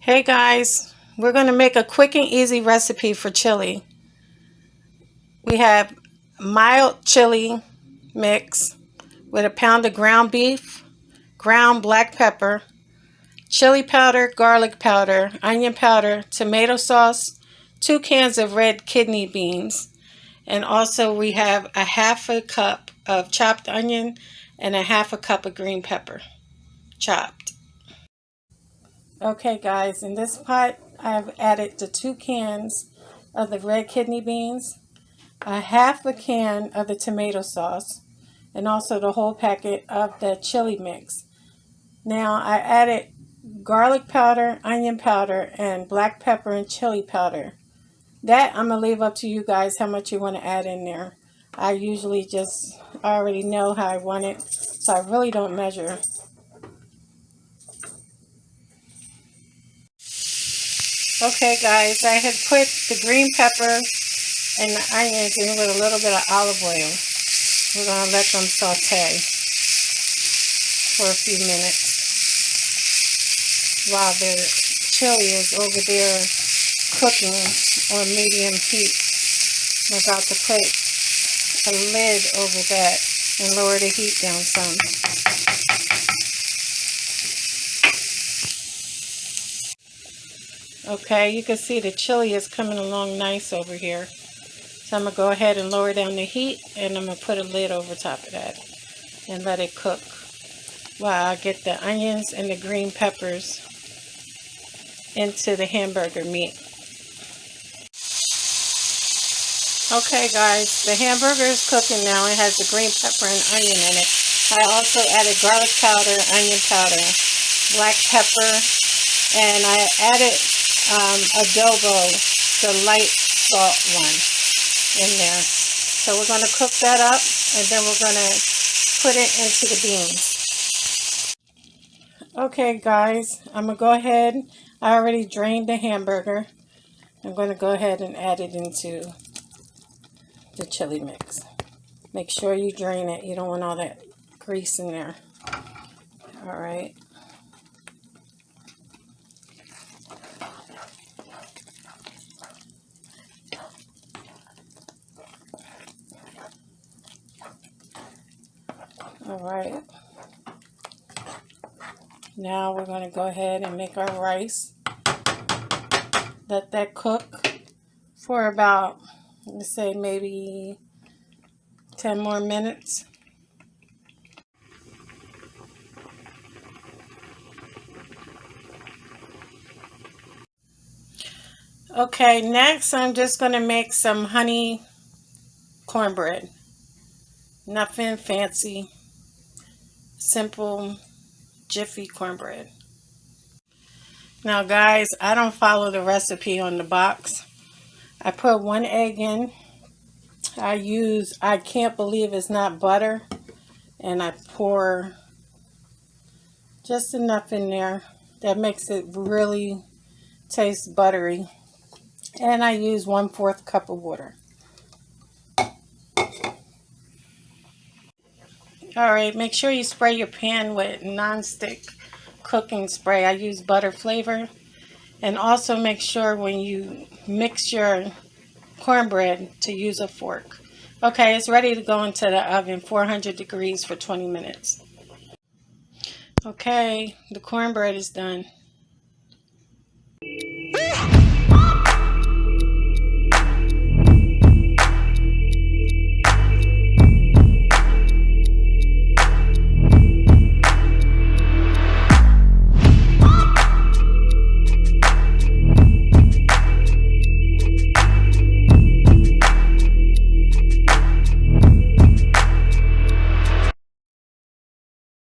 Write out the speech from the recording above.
Hey guys, we're going to make a quick and easy recipe for chili. We have mild chili mix with a pound of ground beef, ground black pepper, chili powder, garlic powder, onion powder, tomato sauce, 2 cans of red kidney beans, and also we have a half a cup of chopped onion and a half a cup of green pepper chopped. Okay guys, in this pot I've added the 2 cans of the red kidney beans, a half a can of the tomato sauce, and also the whole packet of the chili mix. Now I added garlic powder, onion powder, and black pepper and chili powder. That I'm going to leave up to you guys how much you want to add in there. I usually just already know how I want it, so I really don't measure. Okay guys, I had put the green pepper and the onions in with a little bit of olive oil. We're going to let them saute for a few minutes while the chili is over there cooking on medium heat. I'm about to put a lid over that and lower the heat down some. Okay, you can see the chili is coming along nice over here. So I'm going to go ahead and lower down the heat, and I'm going to put a lid over top of that and let it cook while I get the onions and the green peppers into the hamburger meat. Okay guys, the hamburger is cooking now. It has the green pepper and onion in it. I also added garlic powder, onion powder, black pepper, and I added adobo, the light salt one, in there. So we're going to cook that up, and then we're going to put it into the beans. Okay guys, I'm going to go ahead. I already drained the hamburger. I'm going to go ahead and add it into the chili mix. Make sure you drain it. You don't want all that grease in there. Alright. Alright. Now we're going to go ahead and make our rice. Let that cook for about, let's say, maybe 10 more minutes. Okay, next I'm just going to make some honey cornbread. Nothing fancy. Simple, jiffy cornbread. Now guys, I don't follow the recipe on the box. I put 1 egg in. I can't believe it's not butter. And I pour just enough in there that makes it really taste buttery. And I use 1/4 cup of water. Alright, make sure you spray your pan with non-stick cooking spray. I use butter flavor. And also make sure when you mix your cornbread to use a fork. Okay, it's ready to go into the oven, 400 degrees for 20 minutes. Okay, the cornbread is done.